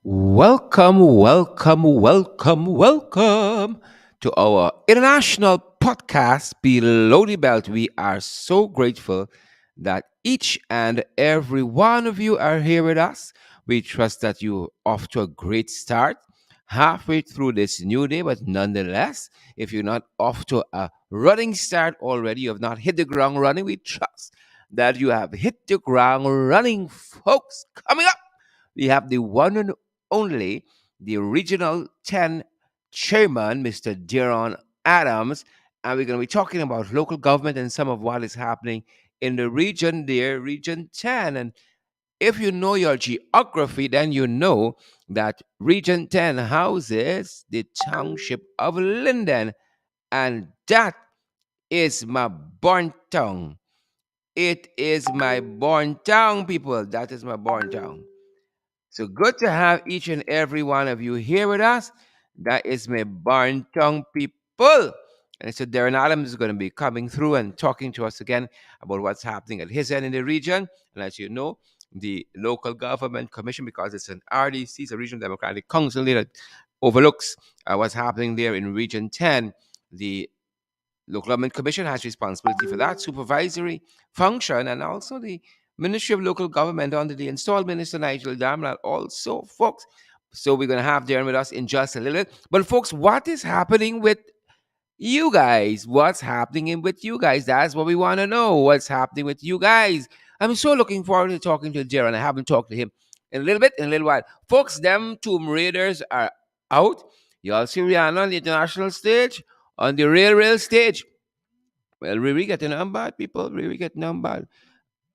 Welcome to our international podcast, Below the Belt. We are so grateful that each and every one of you are here with us. We trust that you're off to a great start halfway through this new day, but nonetheless, if you're not off to a running start already, you have not hit the ground running, we trust that you have hit the ground running, folks. Coming up, we have the one and only, the original 10 chairman, Mr. Deron Adams, and we're going to be talking about local government and some of what is happening in the region there, Region 10. And if you know your geography, then you know that Region 10 houses the township of Linden, and that is my born town. It is my born town, people. That is my born town. So good to have each and every one of you here with us. That is my Barn Tongue people. And so Darren Adams is going to be coming through and talking to us again about what's happening at his end in the region. And as you know, the local government commission, because it's an RDC, it's a regional democratic council that overlooks what's happening there in Region 10. The Local Government Commission has responsibility for that supervisory function, and also the Ministry of Local Government under the installed Minister Nigel Damlal also, folks. So we're going to have Darren with us in just a little bit. But folks, what is happening with you guys? What's happening with you guys? That's what we want to know. What's happening with you guys? I'm so looking forward to talking to Darren. I haven't talked to him in a little bit, in a little while. Folks, them Tomb Raiders are out. Y'all see Rihanna on the international stage, on the real stage. Well, really getting on bad, people. Really getting on bad.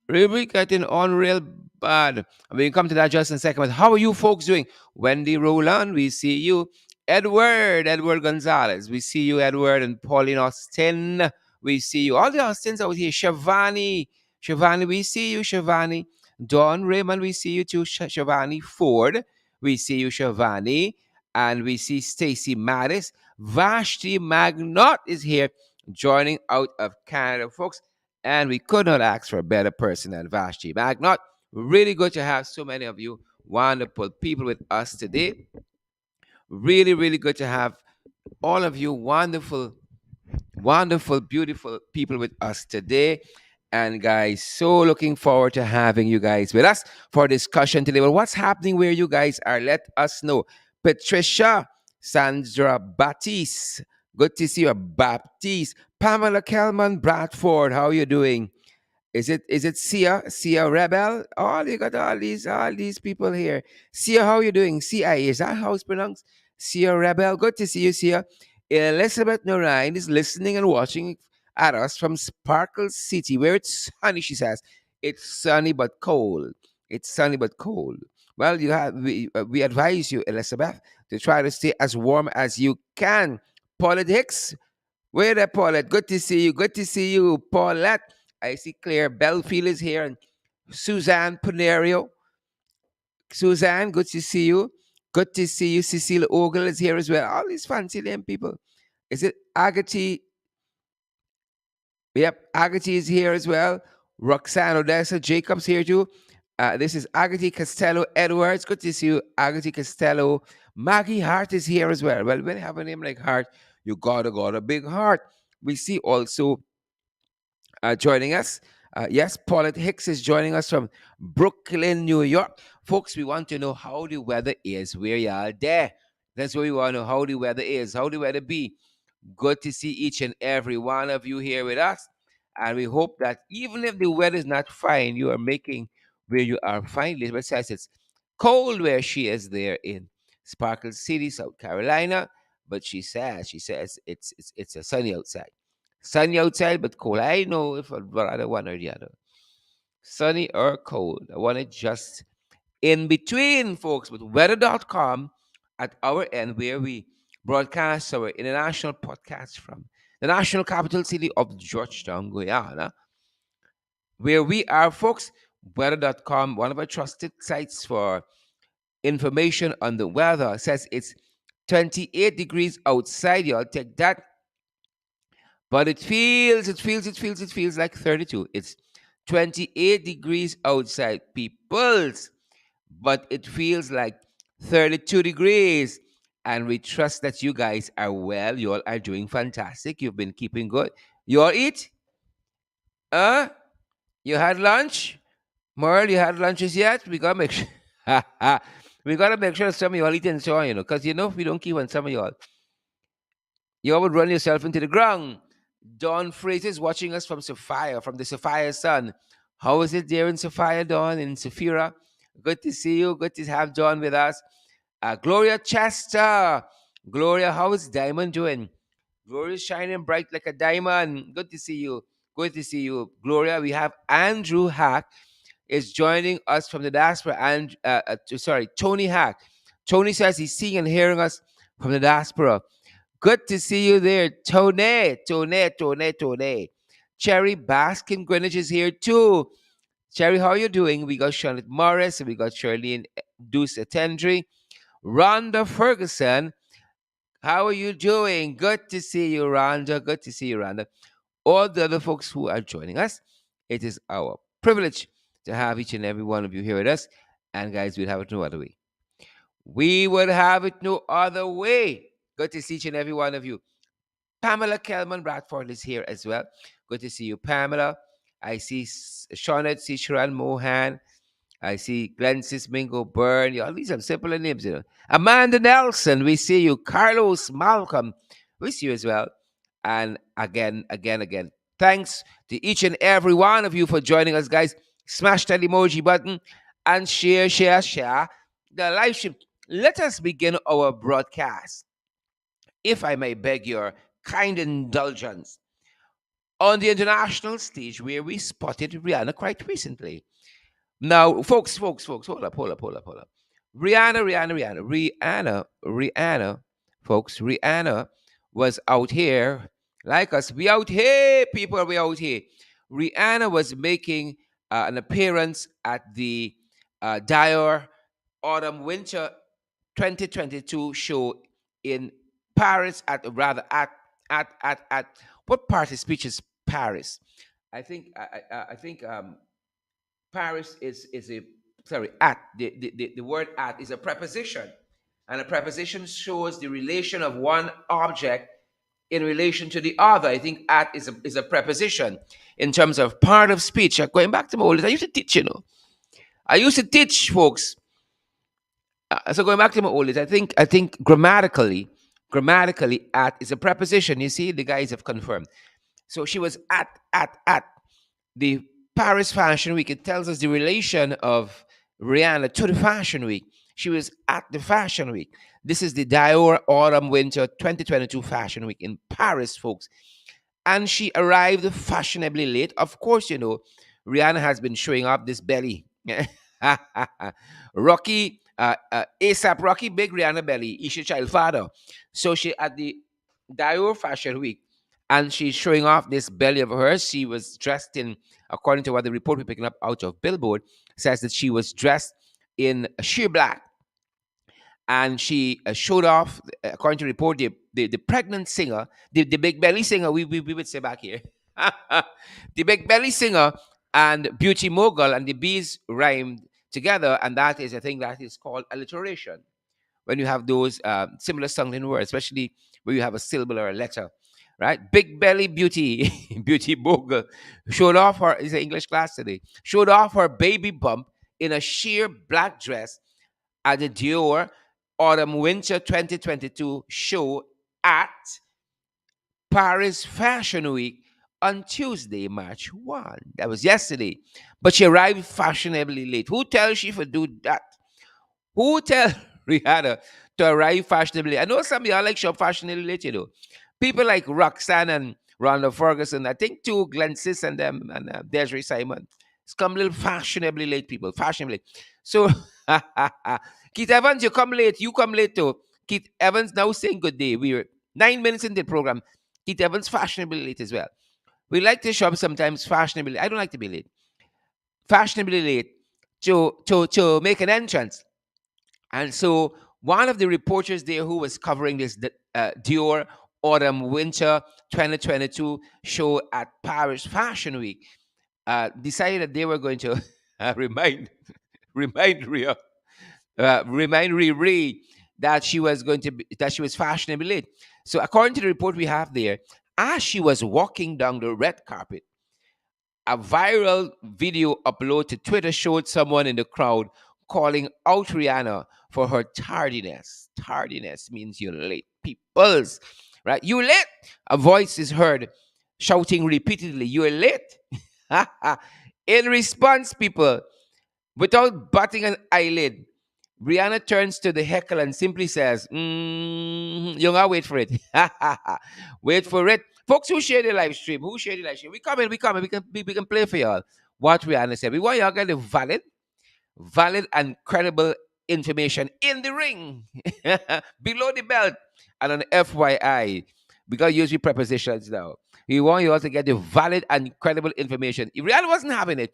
Really getting on real bad. And we can come to that just in a second. But how are you folks doing? Wendy Roland, we see you. Edward Gonzalez, we see you, Edward, and Pauline Austin, we see you. All the Austins out here. Shivani, we see you, Shivani. Dawn Raymond, we see you too. Shivani Ford, we see you, Shivani. And we see Stacy Mattis. Vashti Magnot is here, joining out of Canada, folks. And we could not ask for a better person than Vashti Magnot. Really good to have so many of you wonderful people with us today. Really, really good to have all of you wonderful, beautiful people with us today. And guys, so looking forward to having you guys with us for discussion today. Well, what's happening where you guys are? Let us know. Patricia, Sandra Baptiste, good to see you. Baptiste, Pamela Kelman Bradford, how are you doing? Is it Sia Rebel? Oh, you got all these people here. Sia, how you doing? Cia, is that how it's pronounced? Sia Rebel. Good to see you, Sia. Elizabeth Norine is listening and watching at us from Sparkle City, where it's sunny. She says it's sunny but cold. It's sunny but cold. Well, we advise you, Elizabeth, to try to stay as warm as you can. Paulette Hicks, where there, Paulette? Good to see you. Good to see you, Paulette. I see Claire Belfield is here, and Suzanne Panerio. Suzanne, good to see you. Good to see you. Cecile Ogle is here as well. All these fancy name people. Is it Agati? Yep, Agati is here as well. Roxanne Odessa Jacobs here too. This is Agati Costello Edwards. Good to see you, Agati Costello. Maggie Hart is here as well. Well, when you have a name like Hart, you gotta got a big heart. We see also joining us. Yes, Paulette Hicks is joining us from Brooklyn, New York. Folks, we want to know how the weather is where you are there. That's what we want to know, how the weather is, how the weather be. Good to see each and every one of you here with us. And we hope that even if the weather is not fine, you are making where you are fine. Elizabeth says it's cold where she is there in Sparkle City, South Carolina. But she says it's a sunny outside. Sunny outside, but cold. I know if I'd rather one or the other. Sunny or cold. I want it just in between, folks, with weather.com at our end, where we broadcast our international podcast from the national capital city of Georgetown, Guyana, where we are, folks. Weather.com, one of our trusted sites for information on the weather, says it's 28 degrees outside. Y'all take that. But it feels like 32. It's 28 degrees outside, peoples. But it feels like 32 degrees. And we trust that you guys are well. You all are doing fantastic. You've been keeping good. You all eat? Uh? You had lunch? Merle, you had lunches yet? We gotta make sure. We gotta make sure some of y'all eating so because if we don't keep on some of y'all, you all would run yourself into the ground. Dawn Fraser is watching us from Sophia, from the Sophia Sun. How is it there in Sophia, Dawn, in Sophia? Good to see you. Good to have Dawn with us. Gloria Chester. Gloria, how is Diamond doing? Gloria is shining bright like a diamond. Good to see you. Good to see you. Gloria, we have Andrew Hack is joining us from the diaspora. And sorry, Tony Hack. Tony says he's seeing and hearing us from the diaspora. Good to see you there, Tony. Tony, Tony, Tony. Cherry Baskin Greenwich is here too. Cherry, how are you doing? We got Charlotte Morris, we got Charlene Deuce Attendry, Rhonda Ferguson. How are you doing? Good to see you, Rhonda. Good to see you, Rhonda. All the other folks who are joining us, it is our privilege to have each and every one of you here with us. And guys, we'd have it no other way. We would have it no other way. Good to see each and every one of you. Pamela Kelman Bradford is here as well. Good to see you, Pamela. I see Shaunet Sisharan Mohan. I see Glensis Mingo Byrne. You all these are simple names. Amanda Nelson, we see you. Carlos Malcolm, we see you as well. And again. Thanks to each and every one of you for joining us, guys. Smash that emoji button and share the live stream. Let us begin our broadcast. If I may beg your kind indulgence, on the international stage where we spotted Rihanna quite recently. Now, folks, hold up. Rihanna, folks, Rihanna was out here like us. We out here, people, we out here. Rihanna was making an appearance at the Dior Autumn Winter 2022 show in Paris at what part of speech is Paris? I think Paris is a sorry at the word at is a preposition, and a preposition shows the relation of one object in relation to the other. I think at is a preposition in terms of part of speech. Going back to my old days, I used to teach. I used to teach folks. So going back to my old days, I think grammatically at is a preposition. You see, the guys have confirmed. So she was at the Paris Fashion Week. It tells us the relation of Rihanna to the Fashion Week. She was at the Fashion Week. This is the Dior Autumn Winter 2022 Fashion Week in Paris, folks. And she arrived fashionably late. Of course, Rihanna has been showing off this belly. Rocky, ASAP Rocky, big Rihanna belly, Isha Child father. So she at the Dior Fashion Week, and she's showing off this belly of hers. She was dressed in, according to what the report we're picking up out of Billboard, says that she was dressed in sheer black, and she showed off, according to the report, the pregnant singer, the big belly singer, we would say back here, the big belly singer and beauty mogul, and the bees rhymed together, and that is a thing that is called alliteration. When you have those similar sounding words, especially where you have a syllable or a letter, right? Big belly beauty, beauty mogul showed off her, it's an English class today, showed off her baby bump in a sheer black dress at the Dior Autumn Winter 2022 show at Paris Fashion Week on Tuesday, March 1. That was yesterday. But she arrived fashionably late. Who tells she for do that? Who tell Rihanna to arrive fashionably? I know some of y'all like shop fashionably late. People like Roxanne and Rhonda Ferguson. I think too, Glenn Sis and them and Desiree Simon. It's come a little fashionably late, people. Fashionably late. So, Keith Evans, you come late. You come late too. Keith Evans now saying good day. We're 9 minutes into the program. Keith Evans fashionably late as well. We like to shop sometimes fashionably. I don't like to be late. Fashionably late to make an entrance. And so one of the reporters there who was covering this Dior Autumn Winter 2022 show at Paris Fashion Week decided that they were going to remind Ria. remind Riri that she was going to be, that she was fashionably late. So according to the report we have there, as she was walking down the red carpet, a viral video uploaded to Twitter showed someone in the crowd calling out Rihanna for her tardiness. Tardiness means you're late. Peoples, right? You're late. A voice is heard shouting repeatedly, "You're late." In response, people, without batting an eyelid, Brianna turns to the heckle and simply says, "You gotta wait for it." Wait for it. Folks who share the live stream, who share the live stream, we come in, we can play for y'all what Rihanna said. We want y'all get the valid and credible information in the ring, below the belt, and on FYI. We got to use your prepositions now. We want you all to get the valid and credible information. If Rihanna wasn't having it,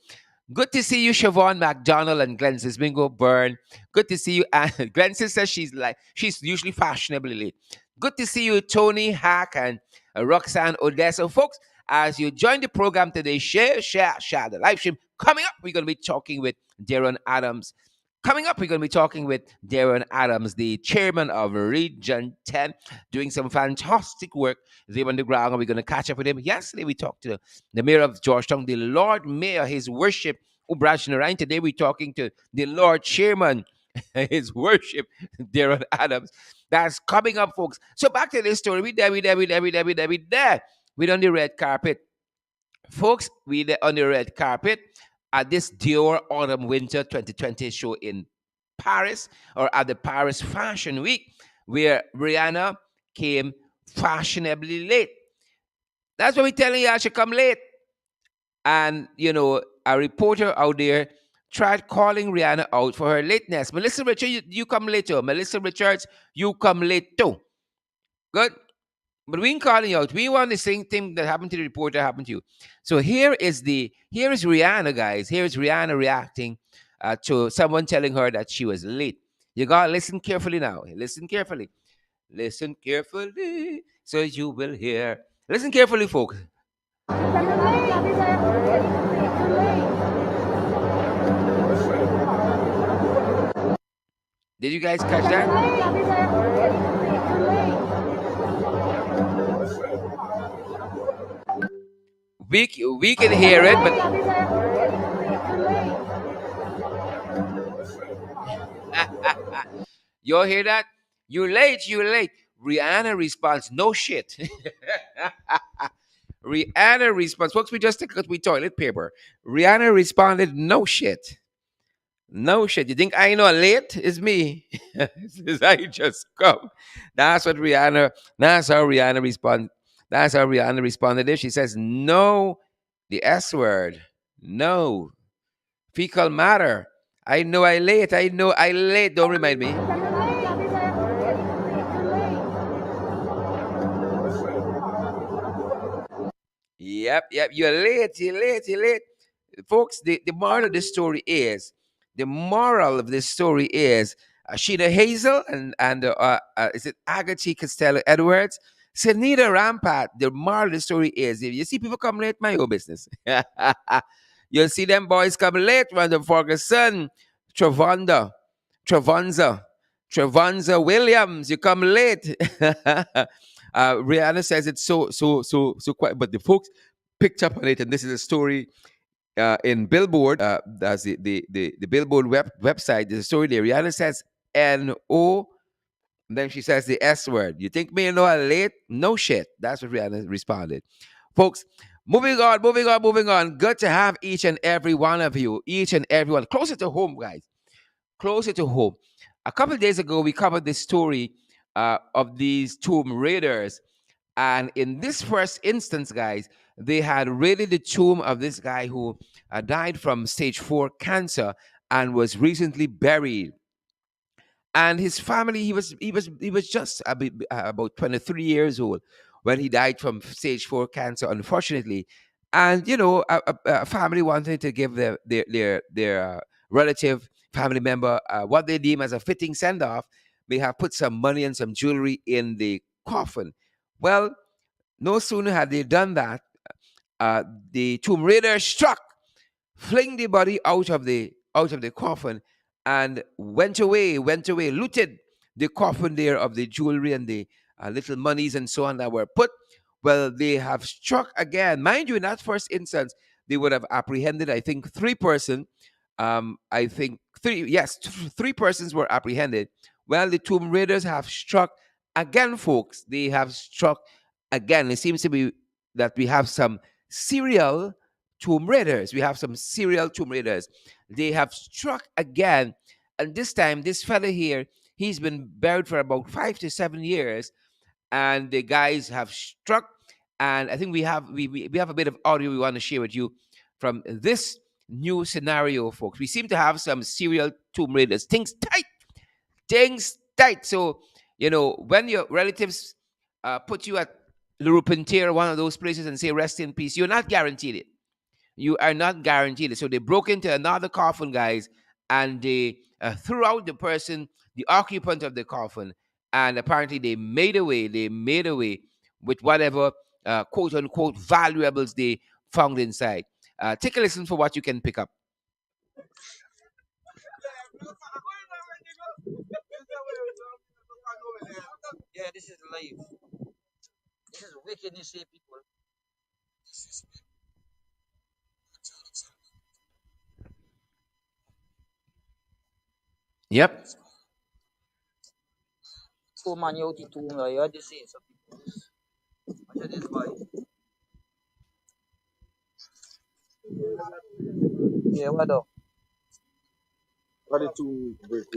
good to see you, Siobhan McDonald and Glensis Bingo Burn. Good to see you. And Glensis says she's usually fashionably late. Good to see you, Tony Hack and Roxanne Odessa. Folks, as you join the program today, share the live stream. Coming up, we're going to be talking with Darren Adams. Coming up, we're going to be talking with Darren Adams, the chairman of Region 10, doing some fantastic work there on the ground. And we're going to catch up with him. Yesterday, we talked to the mayor of Georgetown, the Lord Mayor, his worship, Ubraj Narayan. Today, we're talking to the Lord Chairman, his worship, Darren Adams. That's coming up, folks. So back to this story. We there. We on the red carpet. Folks, we there on the red carpet at this Dior Autumn Winter 2020 show in Paris, or at the Paris Fashion Week, where Rihanna came fashionably late. That's what we're telling you, she come late. And, a reporter out there tried calling Rihanna out for her lateness. Melissa Richards, you come late too. Melissa Richards, you come late too. Good. But we ain't calling you out. We want the same thing that happened to the reporter happen to you. So here is Rihanna, guys. Here is Rihanna reacting to someone telling her that she was late. You gotta listen carefully now. Listen carefully. Listen carefully, so you will hear. Listen carefully, folks. Did you guys catch that? We can hear it, but you all hear that? You're late, you're late. Rihanna responds, no shit. Rihanna responds, folks, we just took out we toilet paper. Rihanna responded, no shit. No shit. You think I know late? It's me. It's I just come. That's what Rihanna, that's how Rihanna respond. That's how Rihanna responded. If she says no, the S word. No. Fecal matter. I know I late. I know I late. Don't remind me. Yep. You're late. You're late. You're late. Folks, the moral of this story is the moral of this story is Sheena Hazel and is it Agatha Costello Edwards? Senita Rampart. The moral of the story is if you see people come late, mind your business. You'll see them boys come late. Random Ferguson, Travonda, Travanza, Travanza Williams. You come late. Rihanna says it's so quiet, but the folks picked up on it, and this is a story in Billboard. That's the Billboard website. There's a story there. Rihanna says N-O, and then she says the S word. You think me and know I'm late? No shit. That's what Rihanna responded. Folks, moving on. Good to have each and every one of you, each and everyone. Closer to home, guys. Closer to home. A couple of days ago, we covered this story of these tomb raiders. And in this first instance, guys, they had raided the tomb of this guy who died from stage 4 cancer and was recently buried. And his family, he was just about 23 years old when he died from stage 4 cancer, unfortunately. And a family wanted to give their relative family member what they deem as a fitting send off. They have put some money and some jewelry in the coffin. Well, no sooner had they done that, uh, the tomb raider struck, fling the body out of the coffin, and went away, looted the coffin there of the jewelry and the little monies and so on that were put. Well, they have struck again. Mind you, in that first instance, they would have apprehended, I think, three-person. I think three, yes, three persons were apprehended. Well, the Tomb Raiders have struck again, folks. They have struck again. It seems to be that we have some serial Tomb Raiders. We have some serial Tomb Raiders. They have struck again, and this time, this fella here, he's been buried for about 5 to 7 years, and the guys have struck. And I think we have a bit of audio we want to share with you from this new scenario, folks. We seem to have some serial Tomb Raiders. Things tight. So when your relatives put you at Lurupintir, one of those places, and say rest in peace, you're not guaranteed it. You are not guaranteed it. So they broke into another coffin, guys, and they threw out the person, the occupant of the coffin, and apparently they made away. They made away with whatever quote unquote valuables they found inside. Take a listen for what you can pick up. Yep.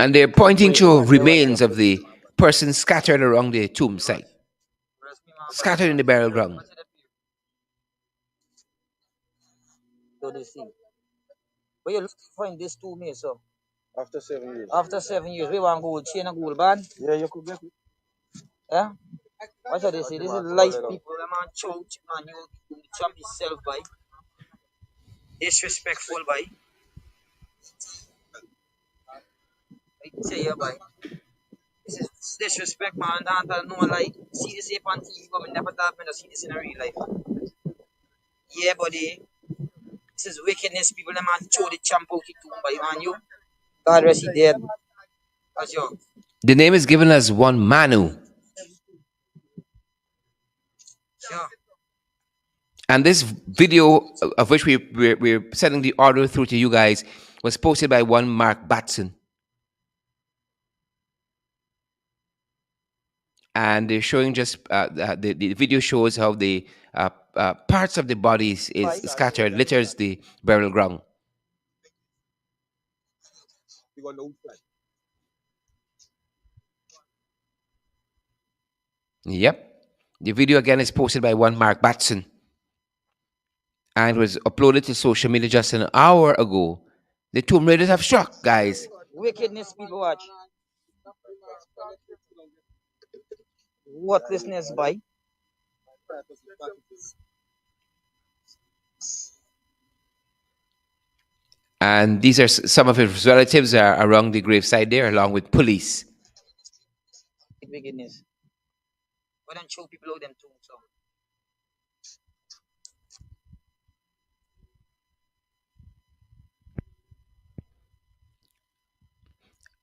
And they're pointing to remains of the person scattered around the tomb site, scattered in the burial ground. The name is given as one Manu. And this video, of which we're sending the audio through to you guys, was posted by one Mark Batson. And they're showing just the video shows how the parts of the bodies is scattered, litters the burial ground. Yep. The video again is posted by one Mark Batson and was uploaded to social media just an hour ago. The Tomb Raiders have struck, guys. And these are some of his relatives are around the graveside there, along with police.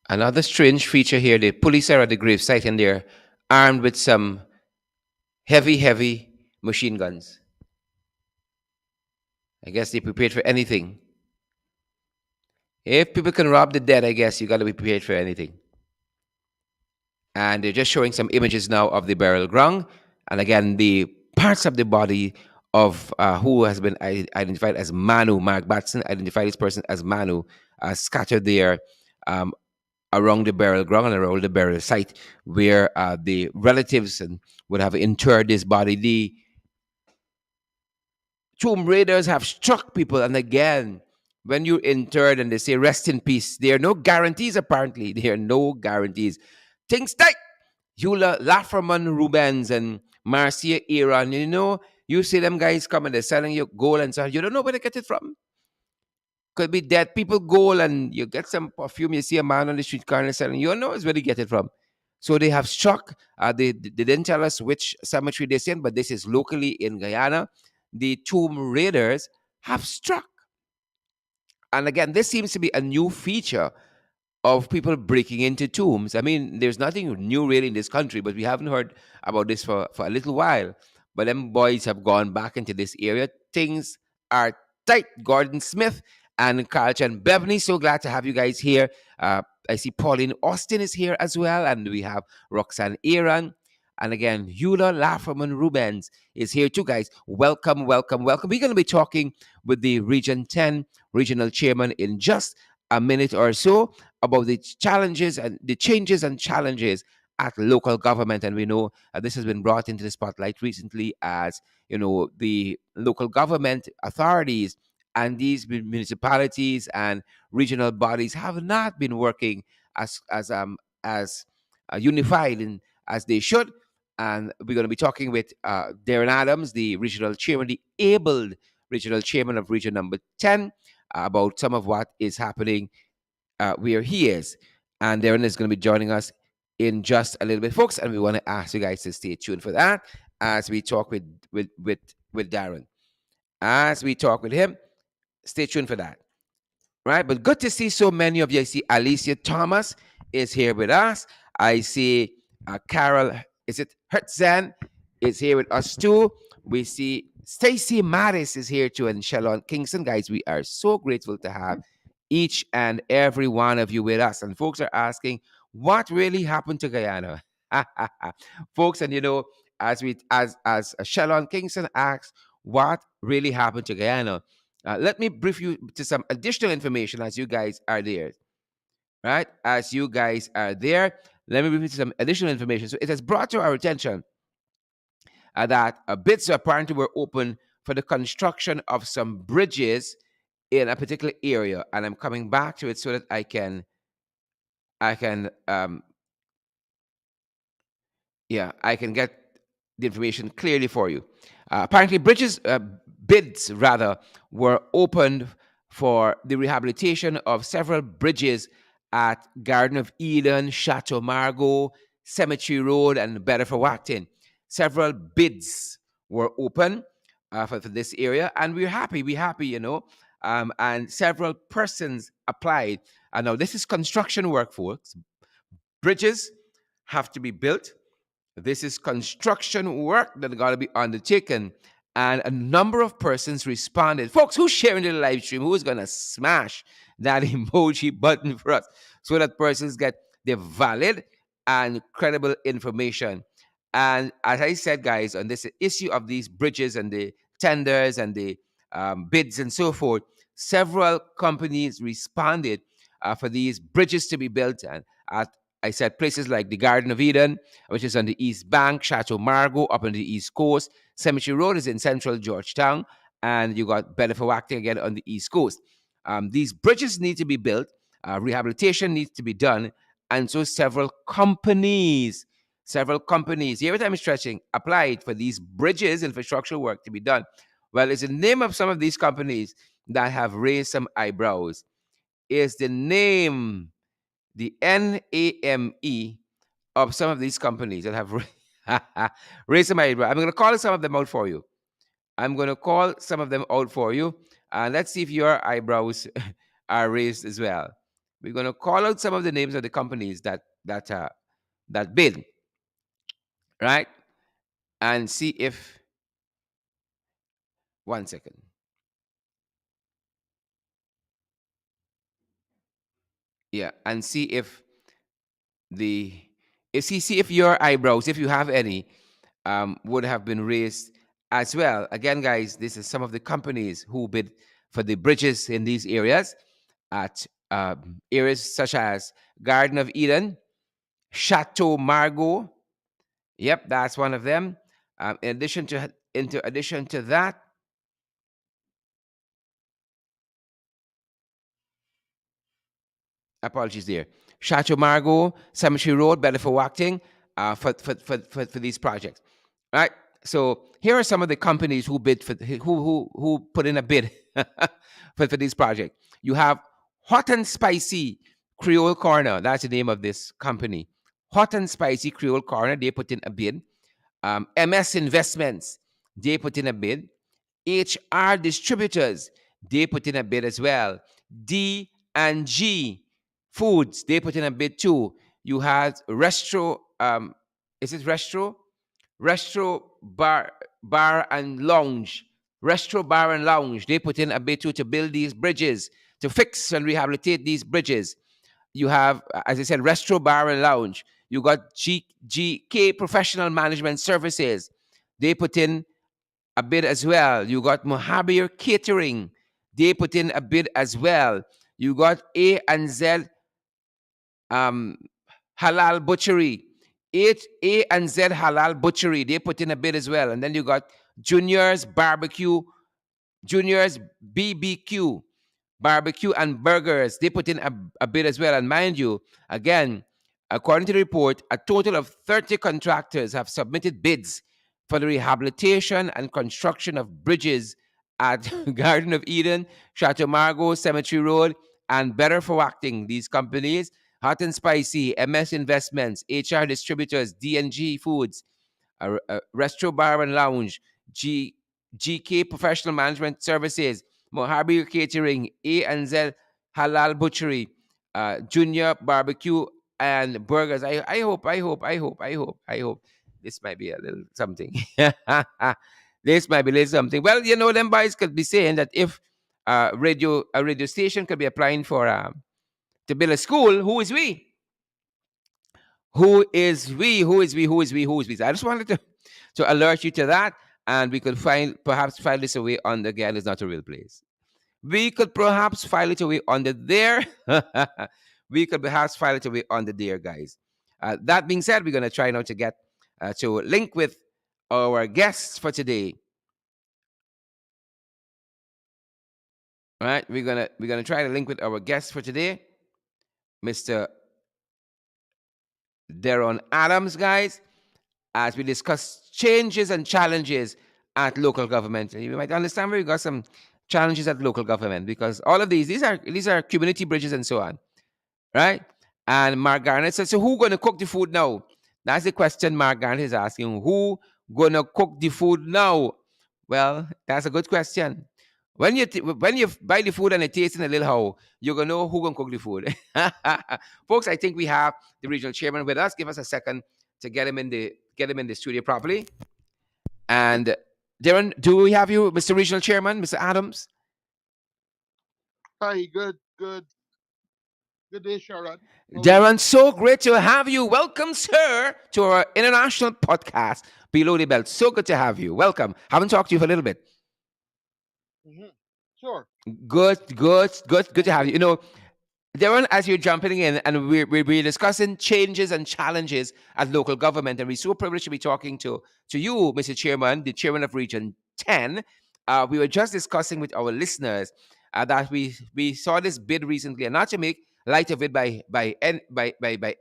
Another strange feature here: the police are at the gravesite and they're armed with some heavy machine guns. I guess they prepared for anything. If people can rob the dead, I guess you got to be prepared for anything. And they're just showing some images now of the burial ground. And again, the parts of the body of who has been identified as Manu, Mark Batson identified this person as Manu, scattered there around the burial ground and around the burial site where the relatives would have interred this body. The Tomb Raiders have struck people, and again, when you're interred and they say rest in peace, there are no guarantees, apparently. There are no guarantees. Things like Hula Lafferman Rubens and Marcia Iran, you see them guys coming, they're selling you gold and so on. You don't know where they get it from. Could be dead people gold and you get some perfume, you see a man on the street corner selling, you don't know where they get it from. So they have struck. They didn't tell us which cemetery they're in, but this is locally in Guyana. The Tomb Raiders have struck. And again, this seems to be a new feature of people breaking into tombs. I mean, there's nothing new really in this country, but we haven't heard about this for a little while. But them boys have gone back into this area. Things are tight. Gordon Smith and Carl and Beverly, so glad to have you guys here. I see Pauline Austin is here as well, and we have Roxanne Aaron. And again, Eula Lafferman Rubens is here too, guys. Welcome, welcome, welcome. We're going to be talking with the Region 10 regional chairman in just a minute or so about the challenges and the changes and challenges at local government. And we know this has been brought into the spotlight recently as, the local government authorities and these municipalities and regional bodies have not been working as unified and as they should. And we're going to be talking with Darren Adams, the regional chairman, the abled regional chairman of region number 10, about some of what is happening where he is. And Darren is going to be joining us in just a little bit, folks. And we want to ask you guys to stay tuned for that as we talk with Darren. As we talk with him, stay tuned for that. Right? But good to see so many of you. I see Alicia Thomas is here with us. I see Carol, is it Hertzan is here with us too. We see Stacy Mattis is here too, and Shalon Kingston. Guys, we are so grateful to have each and every one of you with us. And folks are asking, what really happened to Guyana? Folks, and as Shalon Kingston asks, what really happened to Guyana? Let me brief you to some additional information as you guys are there. Right? As you guys are there, let me brief you to some additional information. So it has brought to our attention that bids apparently were open for the construction of some bridges in a particular area. And I'm coming back to it so that I can get the information clearly for you. Apparently, bids rather were opened for the rehabilitation of several bridges at Garden of Eden, Chateau Margaux, Cemetery Road, and Bedford Wacton. Several bids were open for this area, and we're happy. We're happy, and several persons applied. And now this is construction work, folks. Bridges have to be built. This is construction work that got to be undertaken. And a number of persons responded. Folks, who's sharing the live stream? Who's going to smash that emoji button for us so that persons get the valid and credible information? And as I said, guys, on this issue of these bridges and the tenders and the bids and so forth, several companies responded for these bridges to be built. And at I said places like the Garden of Eden, which is on the East Bank, Chateau Margaux up on the East Coast, Cemetery Road is in central Georgetown, and you got Bedford Wacton again on the East Coast. These bridges need to be built, rehabilitation needs to be done, and so here time is stretching, applied for these bridges infrastructure work to be done. Well, it's the name of some of these companies that have raised some eyebrows. Is the name the NAME of some of these companies that have raised some eyebrow. I'm going to call some of them out for you. And let's see if your eyebrows are raised as well. We're going to call out some of the names of the companies that bid, right? And see if 1 second. Yeah, and see if the see if your eyebrows, if you have any, would have been raised as well. Again, guys, this is some of the companies who bid for the bridges in these areas at areas such as Garden of Eden, Chateau Margaux. Yep, that's one of them. In addition to that, apologies there. Chateau Margaux, Cemetery Road, Bedford Wacting, for these projects. Right. So here are some of the companies who bid for who put in a bid for this project. You have Hot and Spicy Creole Corner. That's the name of this company. Hot and Spicy Creole Corner. They put in a bid. MS Investments. They put in a bid. HR Distributors. They put in a bid as well. D and G Foods, they put in a bid too. You had Restro, is it Restro? Restro Bar and Lounge. Restro Bar and Lounge, they put in a bid too to build these bridges, to fix and rehabilitate these bridges. You have, as I said, Restro Bar and Lounge. You got GK Professional Management Services. They put in a bid as well. You got Mohabir Catering. They put in a bid as well. You got A and Z um, Halal Butchery. A and Z Halal Butchery. They put in a bid as well. And then you got Juniors Barbecue, Juniors BBQ, Barbecue and Burgers. They put in a bid as well. And mind you, again, according to the report, a total of 30 contractors have submitted bids for the rehabilitation and construction of bridges at Garden of Eden, Chateau Margaux, Cemetery Road, and Better for Acting. These companies, Hot and Spicy, MS Investments, HR Distributors, D&G Foods, Restro Bar and Lounge, GK Professional Management Services, Mojave Catering, A and Z Halal Butchery, Junior Barbecue and Burgers. I hope this might be a little something. This might be a little something. Well, them boys could be saying that if a radio station could be applying for to build a school, who is we? Who is we? Who is we? Who is we? Who is we? So I just wanted to alert you to that, and we could perhaps file this away on the again is not a real place. We could perhaps file it away on the there. We could perhaps file it away on the there, guys. That being said, we're gonna try now to get to link with our guests for today. All right, we're gonna try to link with our guests for today, Mr. Deron Adams, guys, as we discuss changes and challenges at local government. And you might understand where we got some challenges at local government because all of these are community bridges and so on, right? And Mark Garnett said, "So who gonna cook the food now?" That's the question Mark Garnett is asking. Who gonna cook the food now? Well, that's a good question. When you buy the food and it tastes in a little how, you're gonna know who gonna cook the food. Folks, I think we have the regional chairman with us. Give us a second to get him in the studio properly. And Darren, do we have you, Mr. Regional Chairman, Mr. Adams? Hi, good day, Sharon. How are you? Darren, so great to have you. Welcome, sir, to our international podcast, Below the Belt. So good to have you. Welcome. Haven't talked to you for a little bit. Hmm. Sure. Good to Thank have you. you. Darren, as you're jumping in, and we're discussing changes and challenges at local government, and we're so privileged to be talking to you, Mr. Chairman, the Chairman of Region 10. We were just discussing with our listeners that we saw this bid recently, and not to make light of it by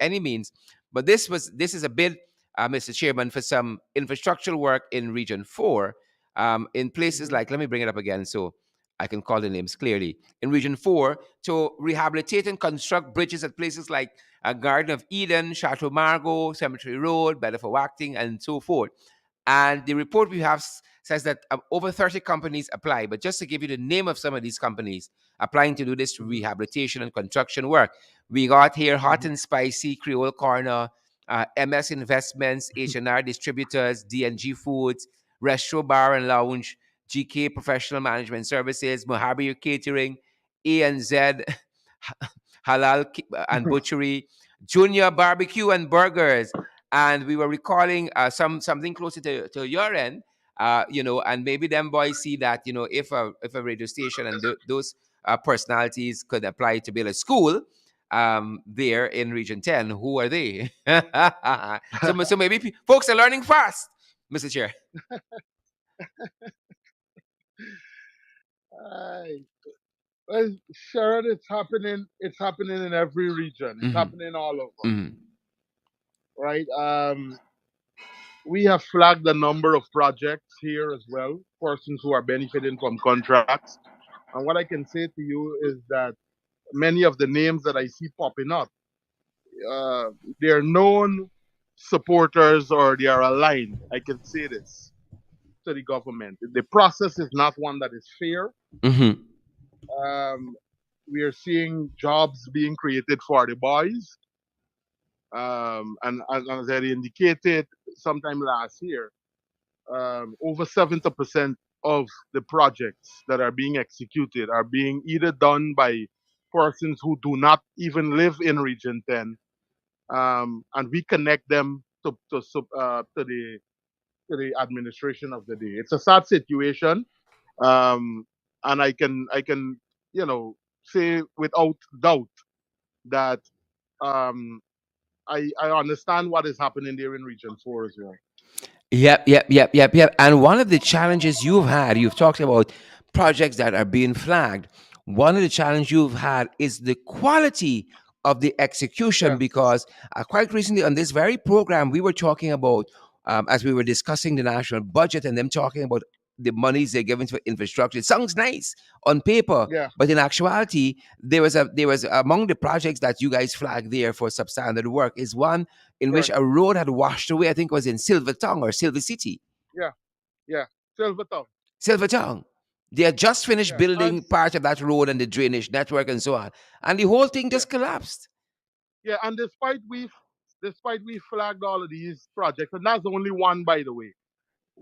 any means, but this is a bid, Mr. Chairman, for some infrastructural work in Region 4, in places Hmm. like, let me bring it up again so I can call the names clearly. In Region 4, to rehabilitate and construct bridges at places like Garden of Eden, Chateau Margaux, Cemetery Road, Bedford Acting, and so forth. And the report we have says that over 30 companies apply. But just to give you the name of some of these companies applying to do this Hmm. rehabilitation and construction work, we got here Hot Hmm. and Spicy, Creole Corner, MS Investments, H&R Distributors, D&G Foods, Restro Bar and Lounge, GK Professional Management Services, Mojave Catering, ANZ Halal and Butchery, Junior Barbecue and Burgers. And we were recalling something closer to your end, and maybe them boys see that, if a radio station and those personalities could apply to build a school there in Region 10, who are they? So maybe folks are learning fast, Mr. Chair. Hi. Well, Sharon, it's happening. It's happening in every region. It's Hmm. happening all over, Hmm. right? We have flagged a number of projects here as well, persons who are benefiting from contracts. And what I can say to you is that many of the names that I see popping up, uh, they're known supporters or they are aligned. I can say this to the government. The process is not one that is fair. Hmm. Um, We are seeing jobs being created for the boys. And as I indicated sometime last year, over 70% of the projects that are being executed are being either done by persons who do not even live in Region 10, and we connect them to the administration of the day. It's a sad situation, um, and I can you know say without doubt that um, I understand what is happening there in Region 4 as well. Yep. And one of the challenges you've had, you've talked about projects that are being flagged. One of the challenges you've had is the quality of the execution, Yeah, because quite recently on this very program, we were talking about, as we were discussing the national budget and them talking about the monies they're giving for infrastructure. It sounds nice on paper, yeah, but in actuality, there was among the projects that you guys flagged there for substandard work is one in which correct. a road had washed away. I think it was in Silver Tongue or Silver City. Yeah, yeah. Silvertown. Silver Tongue. They had just finished Yeah, and building part of that road and the drainage network and so on. And the whole thing yeah, just collapsed. yeah. And despite we flagged all of these projects, and that's only one, by the way,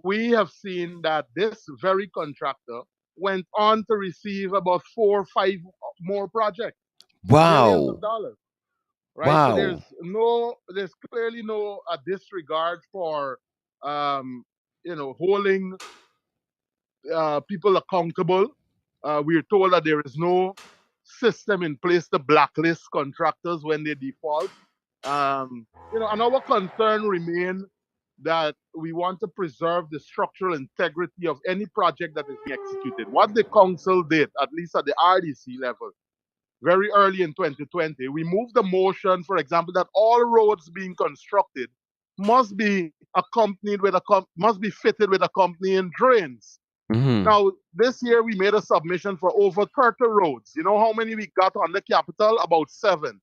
we have seen that this very contractor went on to receive about 4 or 5 more projects, millions of Wow. dollars, right? So Wow. there's clearly no disregard for, um, holding people accountable. We're told that there is no system in place to blacklist contractors when they default. And our concern remain that we want to preserve the structural integrity of any project that is being executed. What the council did, at least at the RDC level, very early in 2020, we moved the motion, for example, that all roads being constructed must be fitted with accompanying drains. Hmm. Now, this year we made a submission for over 30 roads. You know how many we got on the capital? About seven.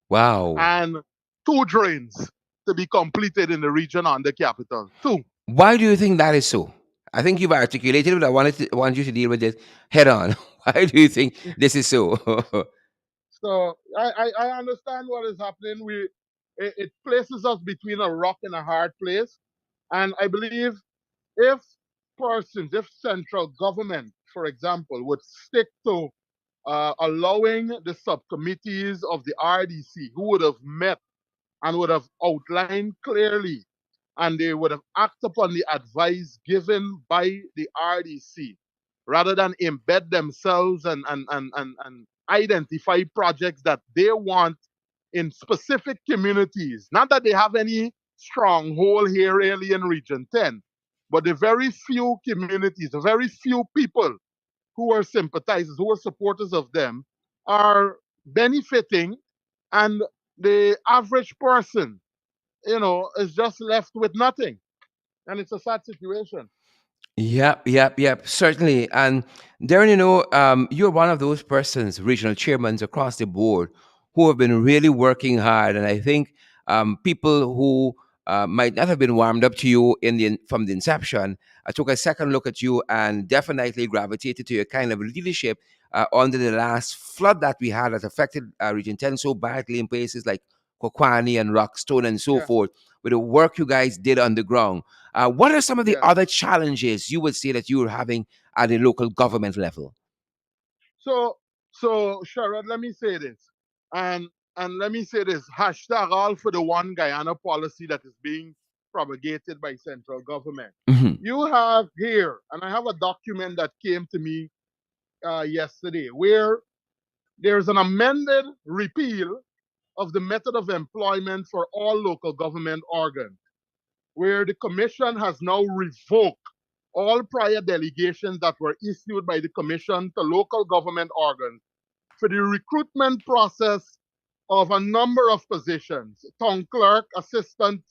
Wow. And two drains to be completed in the region on the capital. Two. Why do you think that is so? I think you've articulated it, but want you to deal with it head on. Why do you think this is so? So I understand what is happening. It places us between a rock and a hard place. And I believe if if central government, for example, would stick to allowing the subcommittees of the RDC who would have met and would have outlined clearly, and they would have acted upon the advice given by the RDC rather than embed themselves and identify projects that they want in specific communities. Not that they have any stronghold here really in Region 10, but the very few communities, the very few people who are sympathizers, who are supporters of them, are benefiting, and the average person, is just left with nothing. And it's a sad situation. Yep. Certainly. And Darren, you're one of those persons, regional chairmans across the board, who have been really working hard. And I think people who might not have been warmed up to you from the inception, I took a second look at you and definitely gravitated to your kind of leadership under the last flood that we had that affected Region 10 so badly in places like Kokwani and Rockstone and so Yeah, forth, with the work you guys did on the ground. What are some of the yeah. other challenges you would say that you're having at the local government level? So, so Sherrod, let me say this, and let me say this: hashtag all for the one Guyana policy that is being propagated by central government. Hmm. You have here, and I have a document that came to me yesterday, where there's an amended repeal of the method of employment for all local government organs, where the commission has now revoked all prior delegations that were issued by the commission to local government organs for the recruitment process of a number of positions: town clerk, assistant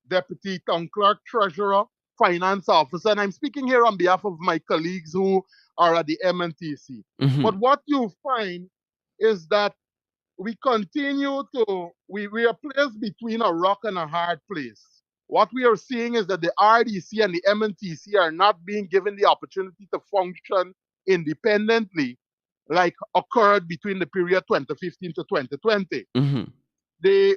deputy town clerk, treasurer, finance officer. And I'm speaking here on behalf of my colleagues who are at the MNTC. Hmm. But what you find is that we are placed between a rock and a hard place. What we are seeing is that the RDC and the MNTC are not being given the opportunity to function independently, like occurred between the period 2015 to 2020. Mm-hmm.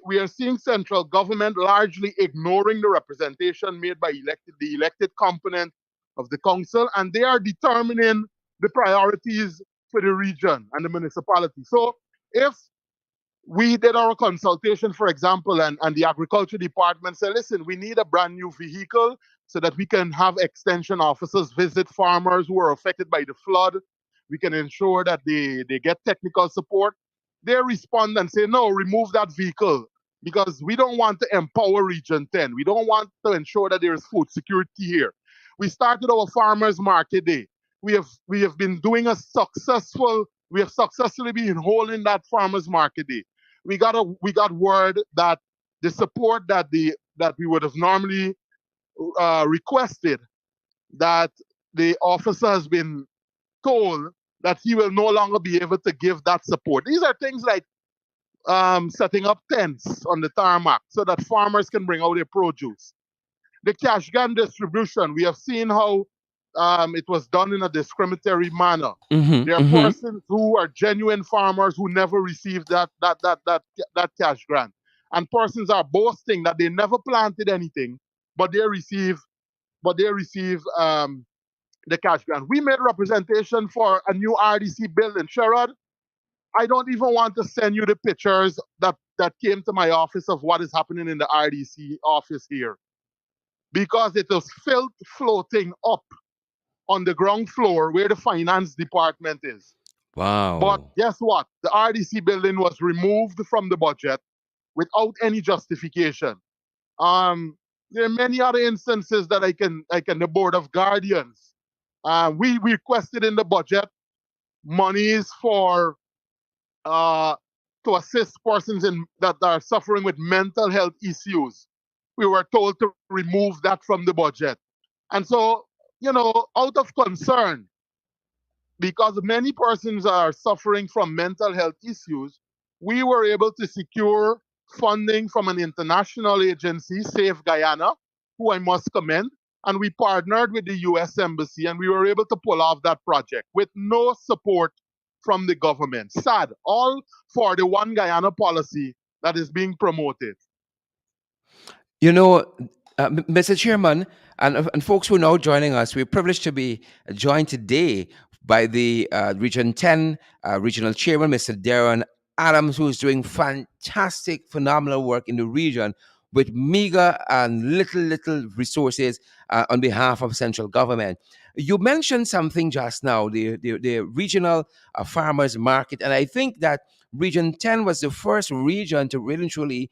We are seeing central government largely ignoring the representation made by the elected component of the council, and they are determining the priorities for the region and the municipality. So if we did our consultation, for example, and the agriculture department said, listen, we need a brand new vehicle so that we can have extension officers visit farmers who are affected by the flood. We can ensure that they get technical support. They respond and say, no, remove that vehicle because we don't want to empower Region 10. We don't want to ensure that there is food security here. We started our farmers market day. We have been doing a successful we have successfully been holding that farmers market day. We got word that the support that we would have normally requested, that the officer has been told that he will no longer be able to give that support. These are things like setting up tents on the tarmac so that farmers can bring out their produce. The cash gun distribution, we have seen how it was done in a discriminatory manner. Mm-hmm. There are Mm-hmm. persons who are genuine farmers who never received that cash grant, and persons are boasting that they never planted anything, but they receive the cash grant. We made representation for a new RDC building, Sherrod. I don't even want to send you the pictures that came to my office of what is happening in the RDC office here because it was filth floating up on the ground floor where the finance department is. But Wow. guess what? The RDC building was removed from the budget without any justification. Um, there are many other instances that I can the board of guardians. We requested in the budget monies for uh, to assist persons that are suffering with mental health issues. We were told to remove that from the budget. And so, out of concern, because many persons are suffering from mental health issues, we were able to secure funding from an international agency, Safe Guyana, who I must commend. And we partnered with the US Embassy and we were able to pull off that project with no support from the government. Sad, all for the One Guyana policy that is being promoted. You know, Mr. Chairman, and folks who are now joining us, we're privileged to be joined today by the Region 10 Regional Chairman, Mr. Darren Adams, who is doing fantastic, phenomenal work in the region with meager and little resources on behalf of central government. You mentioned something just now, the regional farmers market, and I think that Region 10 was the first region to really truly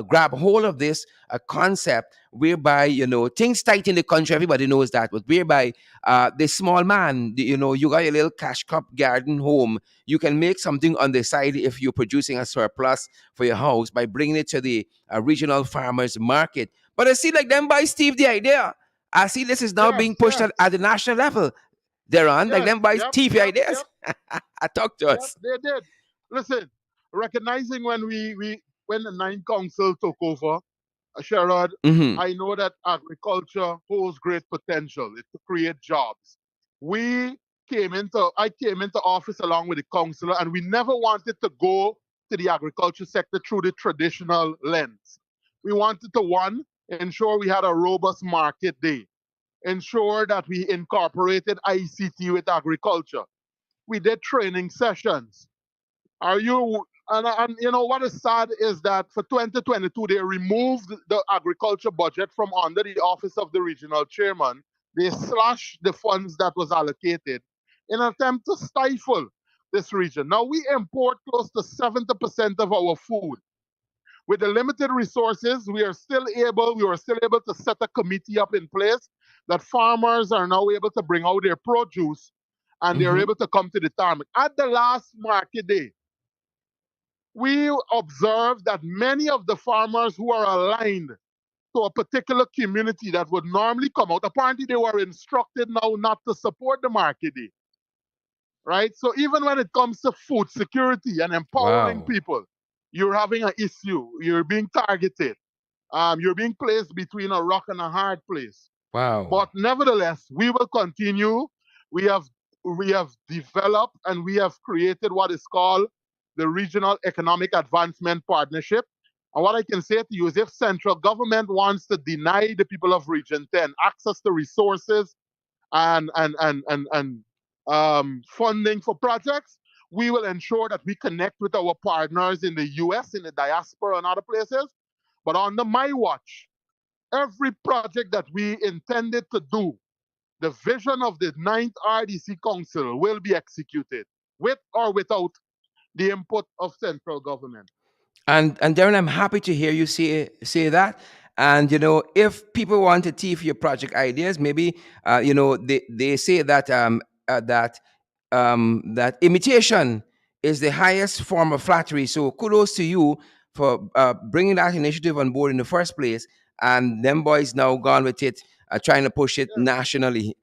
grab hold of this concept whereby things tight in the country, everybody knows that, but whereby the small man, you got a little cash crop garden home, you can make something on the side if you're producing a surplus for your house by bringing it to the regional farmers market. But I see like them by Steve the idea, I see this is now being Yes, pushed at yes, the national level. They're on like yes, them by yep, Steve yep, ideas. yep. Talk to Yep, us. they did. Listen, recognizing when the Ninth Council took over, Sherrod, Hmm. I know that agriculture holds great potential. It to create jobs. I came into office along with the councillor, and we never wanted to go to the agriculture sector through the traditional lens. We wanted to one ensure we had a robust market day, ensure that we incorporated ICT with agriculture. We did training sessions. Are you and you know what is sad is that for 2022 they removed the agriculture budget from under the office of the regional chairman. They slashed the funds that was allocated in an attempt to stifle this region. Now we import close to 70% of our food. With the limited resources, we were still able to set a committee up in place that farmers are now able to bring out their produce and they're Hmm. able to come to the tarmac. At the last market day, we observed that many of the farmers who are aligned to a particular community that would normally come out, apparently they were instructed now not to support the market day, right? So even when it comes to food security and empowering Wow. people, you're having an issue, you're being targeted, you're being placed between a rock and a hard place. Wow. But nevertheless, we will continue. We have we have developed and we have created what is called the Regional Economic Advancement Partnership. And what I can say to you is if central government wants to deny the people of Region 10 access to resources and funding for projects, we will ensure that we connect with our partners in the US, in the diaspora, and other places. But under my watch, every project that we intended to do, the vision of the ninth RDC Council will be executed with or without the input of central government. And Darren, I'm happy to hear you say that. And if people want to tee for your project ideas, maybe they say that that imitation is the highest form of flattery. So kudos to you for bringing that initiative on board in the first place. And them boys now gone with it, trying to push it Yeah, nationally.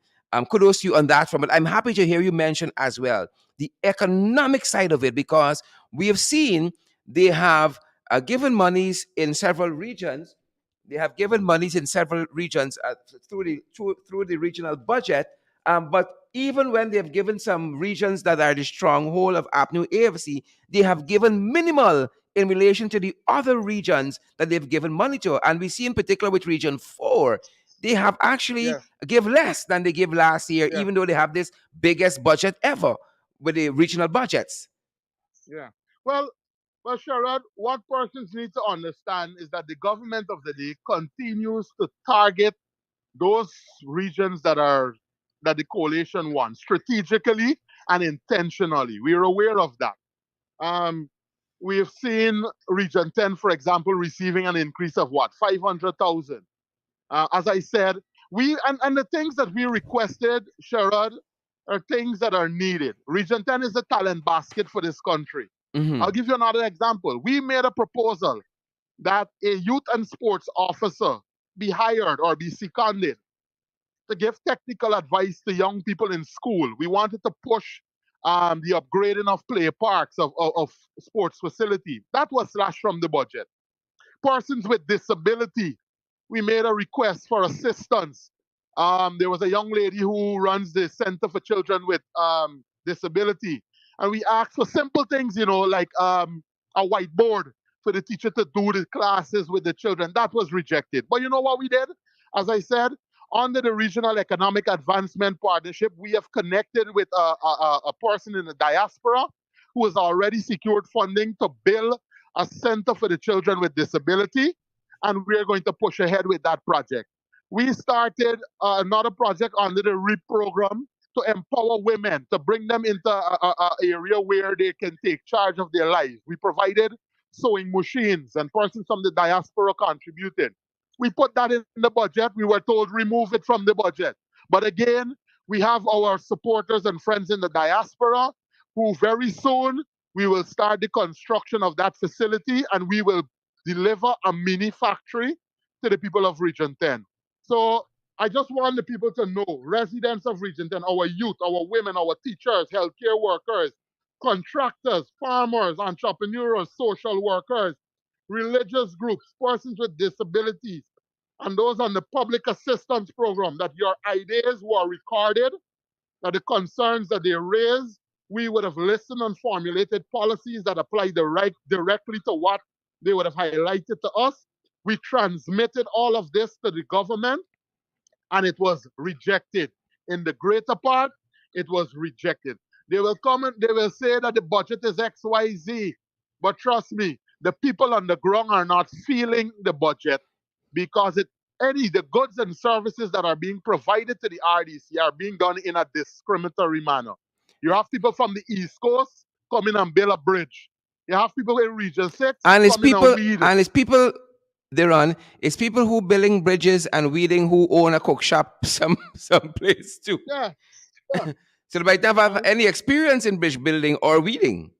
Kudos to you on that front. But I'm happy to hear you mention as well the economic side of it, because we have seen they have given monies in several regions. They have given monies in several regions through the regional budget. But even when they have given some regions that are the stronghold of APNU AFC, they have given minimal in relation to the other regions that they've given money to. And we see in particular with Region 4, they have actually yeah, give less than they gave last year, yeah, even though they have this biggest budget ever with the regional budgets. yeah. Well, well, Sharad, what persons need to understand is that the government of the day continues to target those regions that the coalition wants strategically and intentionally. We are aware of that. Um, we have seen Region 10, for example, receiving an increase of what, 500,000. As I said, and the things that we requested, Sherrod, are things that are needed. Region 10 is a talent basket for this country. I'll Hmm. give you another example. We made a proposal that a youth and sports officer be hired or be seconded to give technical advice to young people in school. We wanted to push the upgrading of play parks, of sports facility. That was slashed from the budget. Persons with disability, we made a request for assistance. There was a young lady who runs the Center for Children with Disability, and we asked for simple things, like a whiteboard for the teacher to do the classes with the children. That was rejected. But you know what we did? As I said, under the Regional Economic Advancement Partnership, we have connected with a person in the diaspora who has already secured funding to build a center for the children with disability, and we're going to push ahead with that project. We started another project under the REAP program to empower women, to bring them into a area where they can take charge of their lives. We provided sewing machines, and persons from the diaspora contributed. We put that in the budget. We were told remove it from the budget. But again, we have our supporters and friends in the diaspora who very soon we will start the construction of that facility and we will deliver a mini factory to the people of Region 10. So I just want the people to know, residents of Region 10, our youth, our women, our teachers, healthcare workers, contractors, farmers, entrepreneurs, social workers, religious groups, persons with disabilities, and those on the public assistance program, that your ideas were recorded, that the concerns that they raise, we would have listened and formulated policies that apply directly to what they would have highlighted to us. We transmitted all of this to the government and it was rejected. In the greater part, it was rejected. They will come and they will say that the budget is XYZ. But trust me, the people on the ground are not feeling the budget because the goods and services that are being provided to the RDC are being done in a discriminatory manner. You have people from the East Coast come in and build a bridge. You have people in Region 6 And it's come in and people, weed. and it's people they run. It's people who building bridges and weeding who own a cook shop some place too. Yeah, yeah. So they might never have And any experience in bridge building or weeding.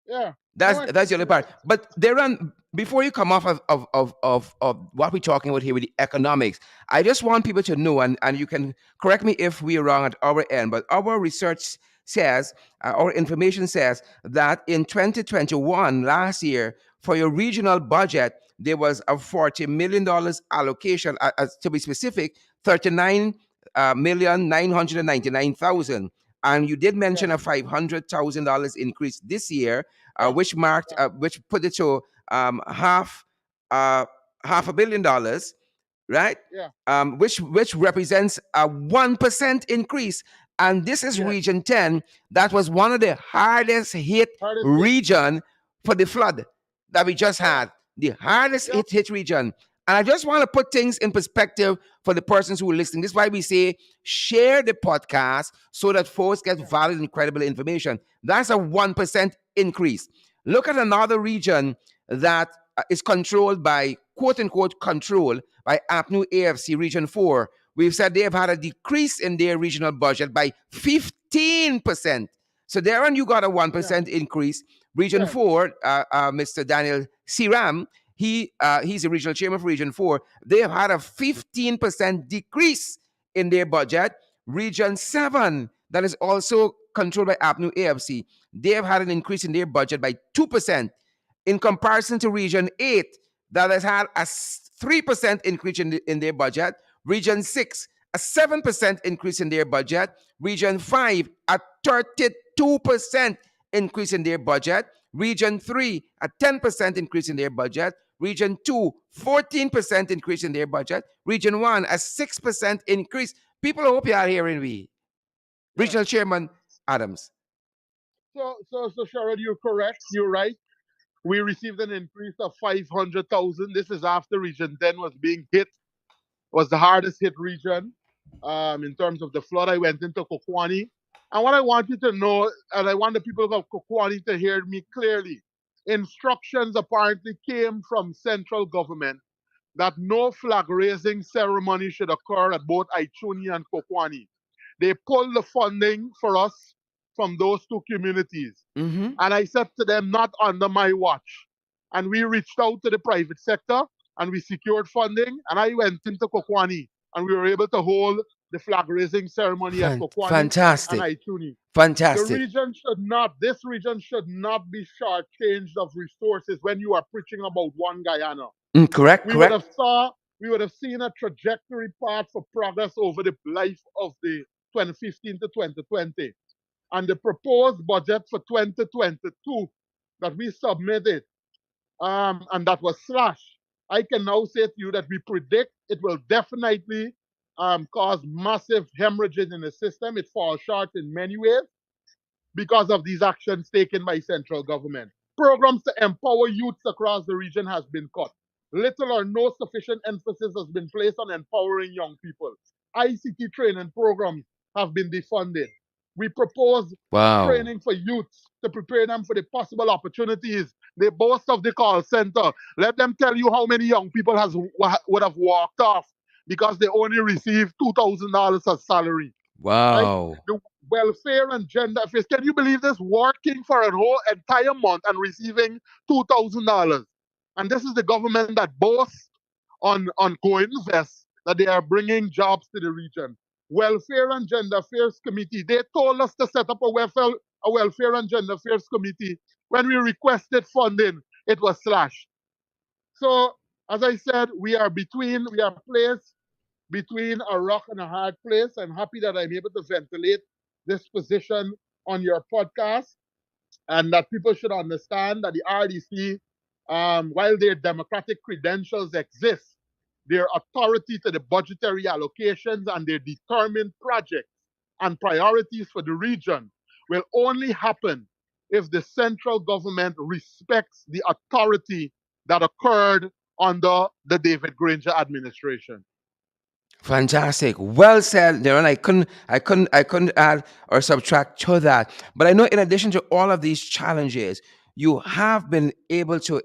yeah, That's no that's the other part. experience. But Darren, before you come off of what we're talking about here with the economics, I just want people to know, and you can correct me if we're wrong at our end, but our research says, our information says that in 2021, last year, for your regional budget, there was a $40 million allocation, to be specific, 39 million 999,000. And you did Yeah. mention a $500,000 increase this year, Yeah. Yeah. which put it to half uh, $500 million, right? Yeah. Which represents a 1% increase. And this is Yes. Region 10. That was one of the hardest hit Hardest hit. region for the flood that we just Yeah. had. The hardest Yep. hit region. And I just want to put things in perspective for the persons who are listening. This is why we say share the podcast so that folks get Yeah. valid and credible information. That's a 1% increase. Look at another region that is controlled by, quote unquote, control by APNU AFC Region 4. We've said they have had a decrease in their regional budget by 15%. So there on you got a Yeah. 1% increase. Region Yes. 4, Mr. Daniel Siram, he's the regional chairman for Region 4. They have had a 15% decrease in their budget. Region 7, that is also controlled by APNU AFC, they have had an increase in their budget by 2%. In comparison to Region 8, that has had a 3% increase in their budget. Region 6, a 7% increase in their budget. Region 5, a 32% increase in their budget. Region 3, a 10% increase in their budget. Region 2, 14% increase in their budget. Region 1, a 6% increase. People, I hope you are hearing me. Yes. Regional Chairman Adams. So, Sharon, you're correct. You're right. We received an increase of 500,000. This is after Region 10 was being hit, was the hardest hit region in terms of the flood. I went into Kokwani. And what I want you to know, and I want the people of Kokwani to hear me clearly, instructions apparently came from central government that no flag raising ceremony should occur at both Aichuni and Kokwani. They pulled the funding for us from those two communities. Mm-hmm. And I said to them, not under my watch. And we reached out to the private sector and we secured funding. And I went into Kokwani and we were able to hold the flag raising ceremony at Kokwani and Fantastic. Aichuni. Fantastic. This region should not be shortchanged of resources when you are preaching about one Guyana. Correct, we would correct. have saw we would have seen a trajectory path for progress over the life of the 2015 to 2020. And the proposed budget for 2022 that we submitted, and that was slashed. I can now say to you that we predict it will definitely cause massive hemorrhaging in the system. It falls short in many ways because of these actions taken by central government. Programs to empower youths across the region has been cut. Little or no sufficient emphasis has been placed on empowering young people. ICT training programs have been defunded. We propose Wow. training for youths to prepare them for the possible opportunities. They boast of the call center. Let them tell you how many young people would have walked off because they only received $2,000 as salary, right? Wow. The welfare and gender affairs. Can you believe this? Working for a whole entire month and receiving $2,000. And this is the government that boasts on co-invest that they are bringing jobs to the region. Welfare and Gender Affairs Committee. They told us to set up a welfare and gender affairs committee. When we requested funding, it was slashed. So, as I said, we are placed between a rock and a hard place. I'm happy that I'm able to ventilate this position on your podcast and that people should understand that the RDC, while their democratic credentials exist, their authority to the budgetary allocations and their determined projects and priorities for the region will only happen if the central government respects the authority that occurred under the David Granger administration. Fantastic. Well said, Darren. I couldn't add or subtract to that. But I know, in addition to all of these challenges, you have been able to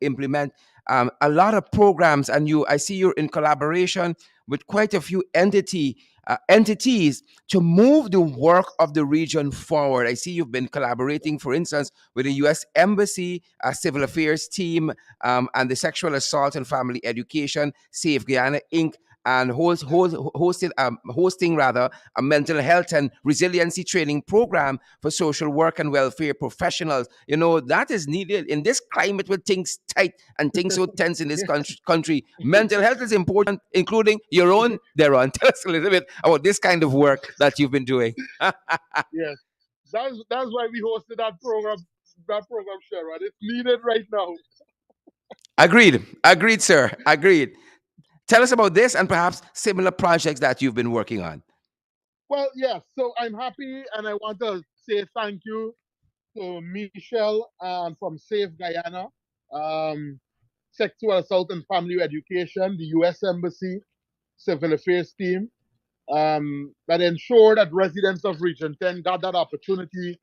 implement a lot of programs, and I see you're in collaboration with quite a few entities to move the work of the region forward. I see you've been collaborating, for instance, with the U.S. Embassy, Civil Affairs team, and the Sexual Assault and Family Education, Safe Guyana Inc., and hosting rather a mental health and resiliency training program for social work and welfare professionals. That is needed in this climate with things tight and things so tense in this country. Mental health is important, including your own. Deron, tell us a little bit about this kind of work that you've been doing. Yes, that's why we hosted that program, Sharon. It's needed right now. Agreed, sir. Agreed. Tell us about this and perhaps similar projects that you've been working on. Well, yes. So I'm happy, and I want to say thank you to Michelle from Safe Guyana, um, Sexual Assault and Family Education, the U.S. Embassy Civil Affairs team, that ensured that residents of Region 10 got that opportunity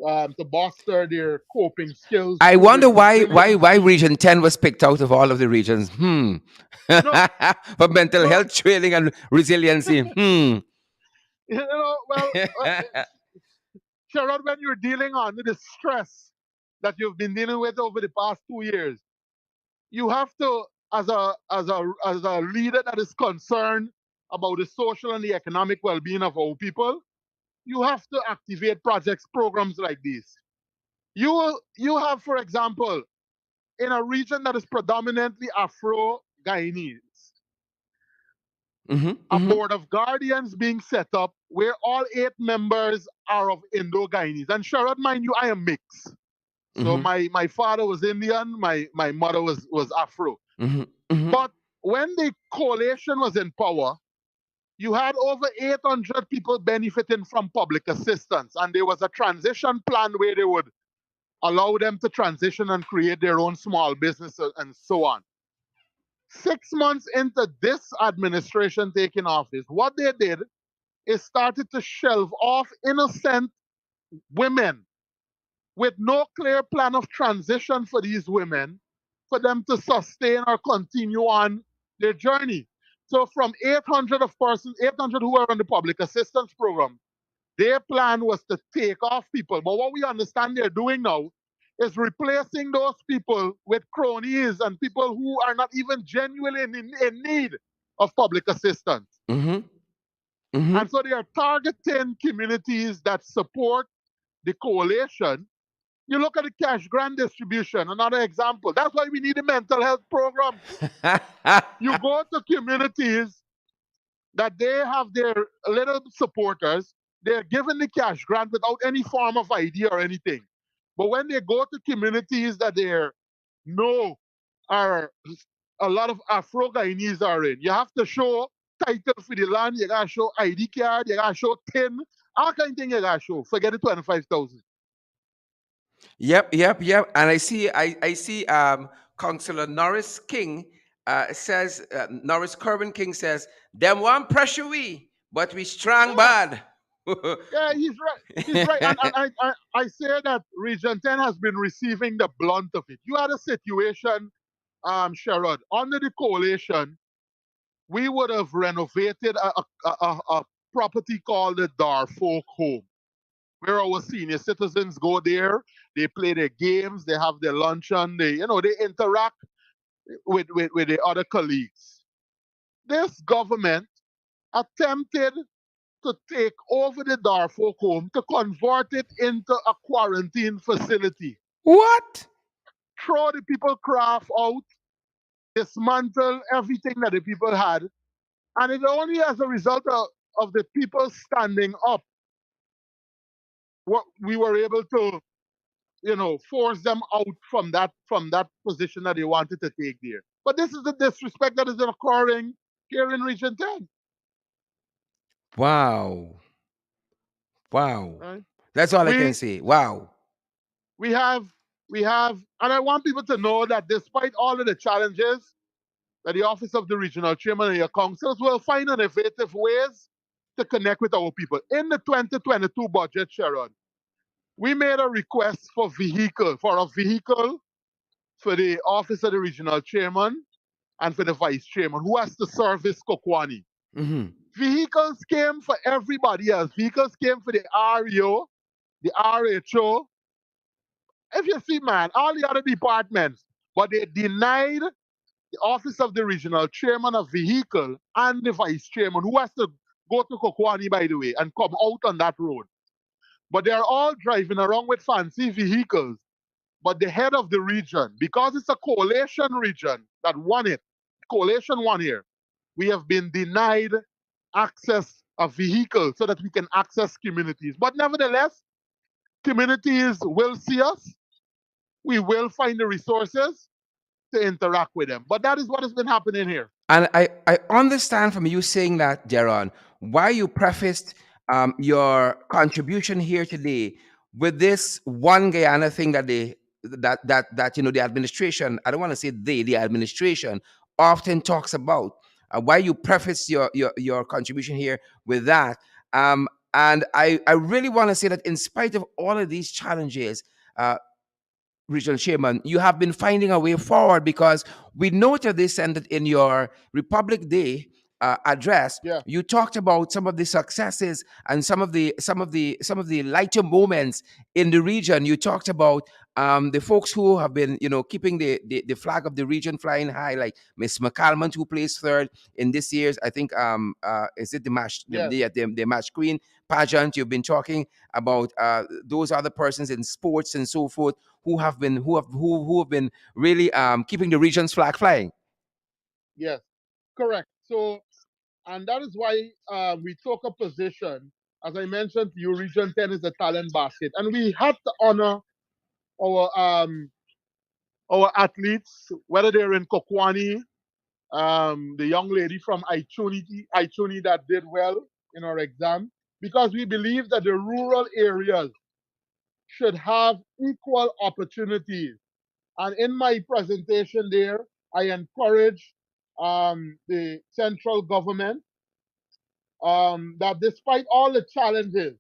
to bolster their coping skills I through wonder their why resiliency. Region 10 was picked out of all of the regions. No, For mental no, health training and resiliency. well, Sharon, when you're dealing on the stress that you've been dealing with over the past 2 years, you have to, as a leader that is concerned about the social and the economic well-being of our people, you have to activate projects, programs like these. You have, for example, in a region that is predominantly Afro Guyanese, Hmm. a Hmm. board of guardians being set up where all 8 members are of Indo Guyanese. And Sharad, mind you, I am mixed. So Hmm. my father was Indian, my mother was Afro. Hmm. Hmm. But when the coalition was in power, you had over 800 people benefiting from public assistance. And there was a transition plan where they would allow them to transition and create their own small businesses and so on. 6 months into this administration taking office, what they did is started to shelve off innocent women with no clear plan of transition for these women for them to sustain or continue on their journey. So from 800 of persons, 800 who are on the public assistance program, their plan was to take off people. But what we understand they're doing now is replacing those people with cronies and people who are not even genuinely in need of public assistance. Hmm. Hmm. And so they are targeting communities that support the coalition. You look at the cash grant distribution, another example. That's why we need a mental health program. You go to communities that they have their little supporters, they're given the cash grant without any form of ID or anything. But when they go to communities that they know are a lot of Afro Guyanese are in, you have to show title for the land, you gotta show ID card, you gotta show TIN, all kind of thing you gotta show. Forget the 25,000. Yep. And I see Councillor Norris King says Norris Corbin King says, them one pressure we, but we strong Yeah, bad. yeah, he's right. He's right. And I say that Region 10 has been receiving the blunt of it. You had a situation, Sherrod, under the coalition, we would have renovated a property called the Darfolk Home, where our senior citizens go there, they play their games, they have their luncheon, they interact with the other colleagues. This government attempted to take over the Darfur home to convert it into a quarantine facility. What? Throw the people craft out, dismantle everything that the people had. And it only as a result of the people standing up what we were able to, force them out from that position that they wanted to take there. But this is the disrespect that is occurring here in Region 10. Wow. Wow. Right? That's all I can We say. Wow. we have we have and I want people to know that despite all of the challenges that the office of the regional chairman and your councils will find innovative ways to connect with our people. In the 2022 budget, Sharon, we made a request for a vehicle for the office of the regional chairman and for the vice chairman who has to service Kokwani. Hmm. Vehicles came for everybody else. Vehicles came for the REO, the RHO. If you see, man, all the other departments, but they denied the office of the regional chairman of vehicle and the vice chairman, who has to go to Kokwani, by the way, and come out on that road. But they're all driving around with fancy vehicles. But the head of the region, because it's a coalition region that won it, coalition won here, we have been denied access of vehicles so that we can access communities. But nevertheless, communities will see us. We will find the resources to interact with them. But that is what has been happening here. And I understand from you saying that, Jaron, why you prefaced your contribution here today with this one Guyana thing that the administration, I don't want to say the administration often talks about. Why you preface your contribution here with that. And I really want to say that in spite of all of these challenges, uh, regional chairman, you have been finding a way forward, because we noted this, and that in your Republic Day address, Yeah, you talked about some of the successes and some of the lighter moments in the region. You talked about the folks who have been, keeping the flag of the region flying high, like Miss McCalmont, who placed third in this year's, I think, is it the match, yes, the match queen pageant. You've been talking about those other persons in sports and so forth, who have been really keeping the region's flag flying. yes, correct. So, and that is why we took a position. As I mentioned to you, Region 10 is a talent basket. And we have to honor our our athletes, whether they're in Kokwani, the young lady from Ichuni that did well in our exam, because we believe that the rural areas should have equal opportunities. And in my presentation there, I encourage the central government that despite all the challenges,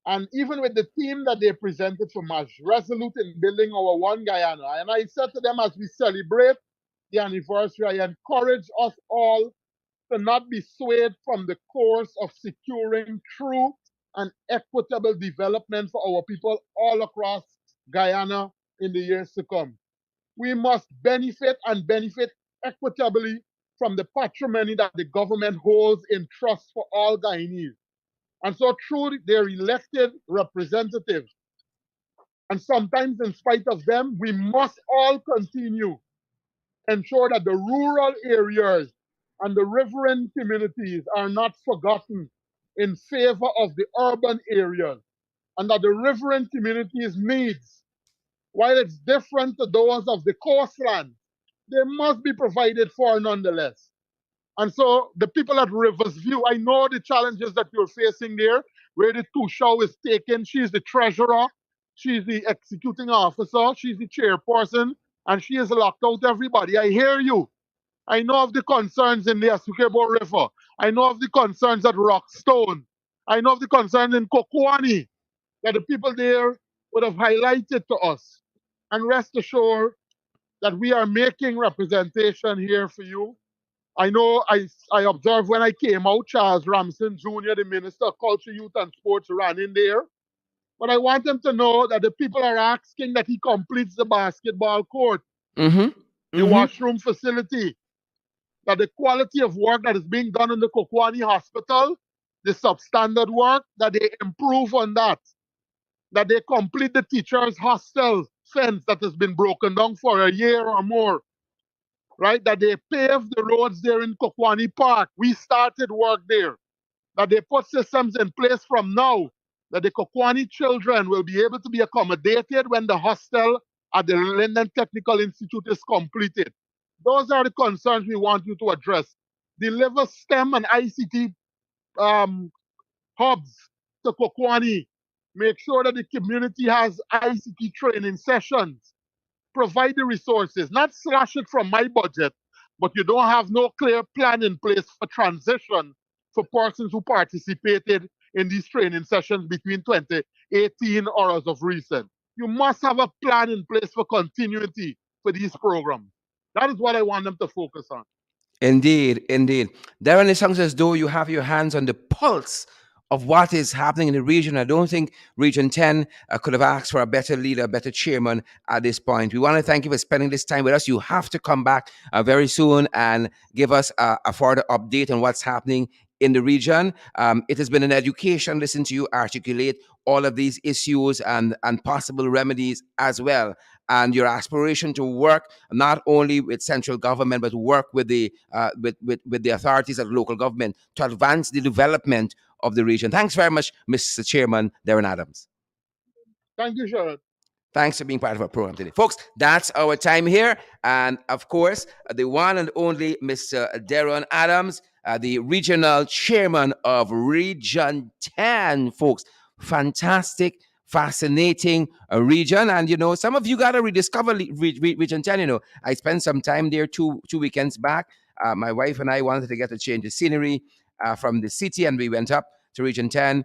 and even with the team that they presented from us, resolute in building our one Guyana. And I said to them, as we celebrate the anniversary, I encourage us all to not be swayed from the course of securing true and equitable development for our people all across Guyana in the years to come. We must benefit and benefit equitably from the patrimony that the government holds in trust for all Guyanese. And so, through their elected representatives, and sometimes in spite of them, we must all continue ensure that the rural areas and the riverine communities are not forgotten in favor of the urban areas, and that the riverine communities' needs, while it's different to those of the coastland, they must be provided for nonetheless. And so the people at Rivers View, I know the challenges that you're facing there, where the Tushao is taken. She's the treasurer, she's the executing officer, she's the chairperson, and she has locked out everybody. I hear you. I know of the concerns in the Asukebo River. I know of the concerns at Rockstone. I know of the concerns in Kokwani that the people there would have highlighted to us. And rest assured that we are making representation here for you. I know I observed when I came out, Charles Ramson Jr., the Minister of Culture, Youth and Sports, ran in there. But I want him to know that the people are asking that he completes the basketball court, Mm-hmm. the Mm-hmm. washroom facility, that the quality of work that is being done in the Kokwani Hospital, the substandard work, that they improve on that they complete the teachers' hostel fence that has been broken down for a year or more, right? That they pave the roads there in Kokwani Park. We started work there. That they put systems in place from now that the Kokwani children will be able to be accommodated when the hostel at the Linden Technical Institute is completed. Those are the concerns we want you to address. Deliver STEM and ICT um, hubs to Kokwani. Make sure that the community has ICT training sessions. Provide the resources, not slash it from my budget, but you don't have no clear plan in place for transition for persons who participated in these training sessions between 2018 or as of recent. You must have a plan in place for continuity for these programs. That is what I want them to focus on. Indeed, indeed. Darren, it sounds as though you have your hands on the pulse of what is happening in the region. I don't think Region 10 could have asked for a better leader, a better chairman at this point. We want to thank you for spending this time with us. You have to come back very soon and give us a further update on what's happening in the region. It has been an education. Listen to you articulate all of these issues and possible remedies as well. And your aspiration to work not only with central government but work with the with the authorities at local government to advance the development of the region. Thanks very much, Mr. Chairman Darren Adams. Thank you, Sean. Thanks for being part of our program today. Folks, that's our time here. And of course, the one and only Mr. Darren Adams, the regional chairman of Region 10, folks. Fantastic, fascinating region. And, some of you got to rediscover Region 10. I spent some time there two weekends back. My wife and I wanted to get a change of scenery from the city, and we went up to Region 10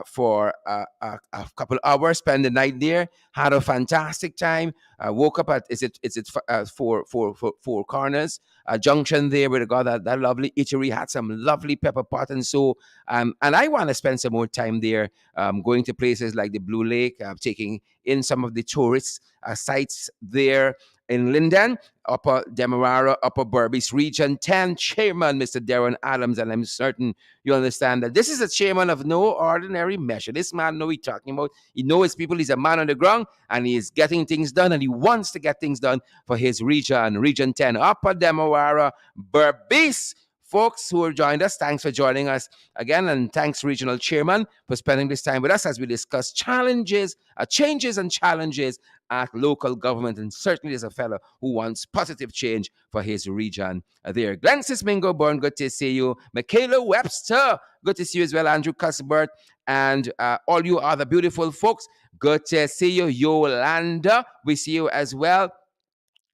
for a couple hours, spend the night there, had a fantastic time. Woke up at four corners, a junction there where they got that lovely eatery, had some lovely pepper pot, and so and I want to spend some more time there, going to places like the Blue Lake, taking in some of the tourist sites there in Linden, Upper Demerara, Upper Berbice, Region 10 Chairman, Mr. Darren Adams, and I'm certain you understand that this is a chairman of no ordinary measure. This man knows what he's talking about. He knows his people. He's a man on the ground, and he's getting things done, and he wants to get things done for his region, Region 10, Upper Demerara, Berbice. Folks who have joined us, thanks for joining us again, and thanks, Regional Chairman, for spending this time with us as we discuss challenges, changes and challenges at local government. And certainly there's a fellow who wants positive change for his region there. Glensis Mingo Bourne, good to see you. Michaela Webster, good to see you as well. Andrew Cuthbert, and all you other beautiful folks, good to see you. Yolanda, we see you as well.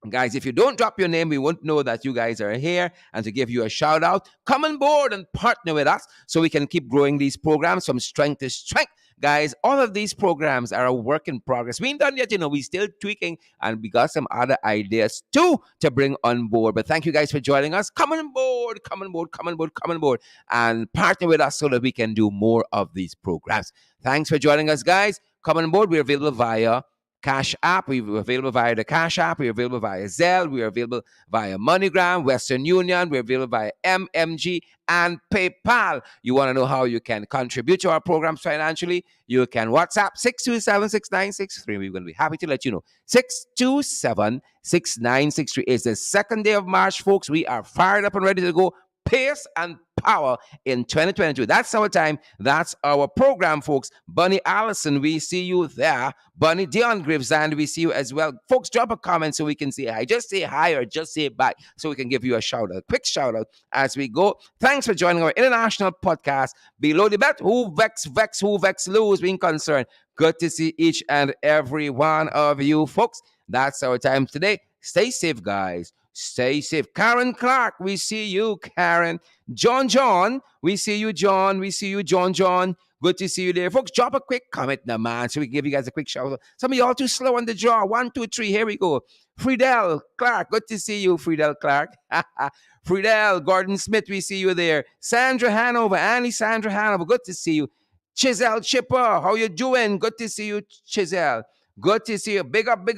Guys, if you don't drop your name, we won't know that you guys are here. And to give you a shout out, come on board and partner with us so we can keep growing these programs from strength to strength. Guys, all of these programs are a work in progress. We ain't done yet, we still tweaking, and we got some other ideas too to bring on board. But thank you guys for joining us. Come on board, come on board, come on board, come on board, and partner with us so that we can do more of these programs. Thanks for joining us, guys. Come on board. We're available via Cash App. We're available via the Cash App. We're available via Zelle. We're available via MoneyGram, Western Union. We're available via MMG and PayPal. You want to know how you can contribute to our programs financially? You can WhatsApp 627-6963. We're going to be happy to let you know. 627-6963. It's the second day of March, folks. We are fired up and ready to go. Pace and power in 2022. That's our time. That's our program, folks. Bunny Allison, we see you there. Bunny Dion Gravesand, we see you as well. Folks, drop a comment so we can say hi. Just say hi or just say bye so we can give you a shout out. Quick shout out as we go. Thanks for joining our international podcast. Below the bet, who vex, who vex, lose, being concerned. Good to see each and every one of you, folks. That's our time today. Stay safe, guys. Stay safe. Karen Clark, we see you, Karen. John, we see you, John. We see you, John. Good to see you there. Folks, drop a quick comment now, man, so we can give you guys a quick shout out. Some of y'all too slow on the draw. 1, 2, 3, here we go. Friedel Clark, good to see you, Friedel Clark. Friedel, Gordon Smith, we see you there. Sandra Hanover, Annie Sandra Hanover, good to see you. Chisel Chipper, how you doing? Good to see you, Chisel. Good to see you. Big up,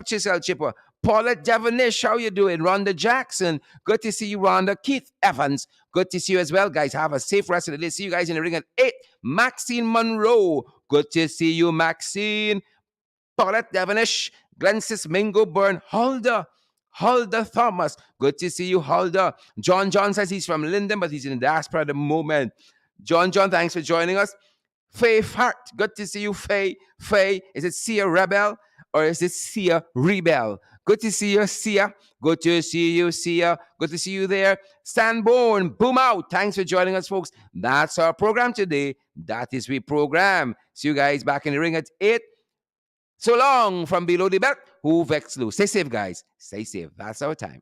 Chisel Chipper. Paulette Devonish, how you doing? Rhonda Jackson, good to see you, Rhonda. Keith Evans, good to see you as well, guys. Have a safe rest of the day. See you guys in the ring at 8. Maxine Monroe, good to see you, Maxine. Paulette Devonish, Glensis Mingo Byrne, Hulda Thomas, good to see you, Hulda. John says he's from Linden, but he's in the diaspora at the moment. John, thanks for joining us. Faye Hart, good to see you, Faye. Faye, is it Sia Rebel or is it Sia Rebel? Good to see you, Sia. Good to see you, Sia. Good to see you there. Sanborn, boom out. Thanks for joining us, folks. That's our program today. That is we program. See you guys back in the ring at 8. So long from below the belt. Who vex loose? Stay safe, guys. Stay safe. That's our time.